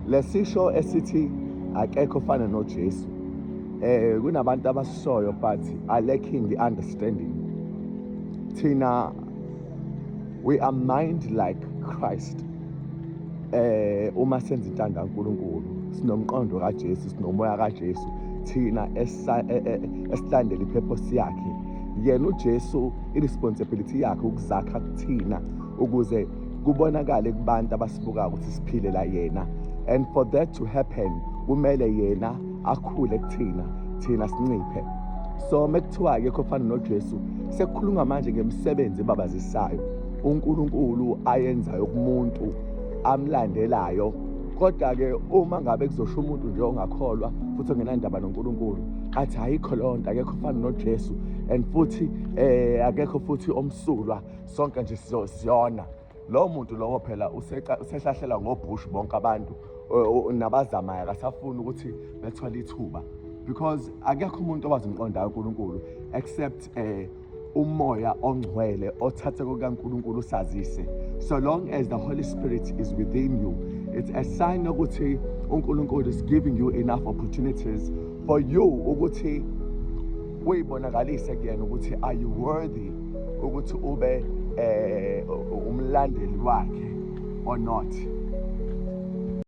lesisho esithi akekho ofana noJesu kunabantu abasisoyo but are lacking the understanding. Thina we are mind like Christ. Uma senza intando kaNkulunkulu sinomqondo kaJesu, sinomoya kaJesu, thina esilandela ipurpose yakhe. Yena uJesu irresponsibility yakhe ukuzakha kuthina ukuze kubonakale kubantu abasibuka ukuthi siphile la yena, and for that to happen kumele yena akhule kuthina, thina sinciphe. So mekuthiwa akekho ofana noJesu, sekukhuluma manje ngemisebenzi ebabazisayo uNkulunkulu ayenzayo kumuntu amlandelayo. Kodwa-ke uma ngabe kuzosho umuntu nje ongakholwa futhi ongenandaba noNkulunkulu athi ayikho leyo nto, akekho ofana noJesu, and futhi akekho futhi omsulwa, sonke nje siyona, lowo muntu lowo phela usehlahlela ngobhushi bonke abantu nabazamayo akasafuni ukuthi bethwale ithuba, because akekho umuntu owazi umqondayo uNkulunkulu except umoya ongcwele othathe kukaNkulunkulu usazise. So long as the Holy Spirit is within you, it's a sign ukuthi uNkulunkulu is giving you enough opportunities for you ukuthi uyibonakalise kuyena ukuthi are you worthy ukuthi ube umlandeli wakhe or not.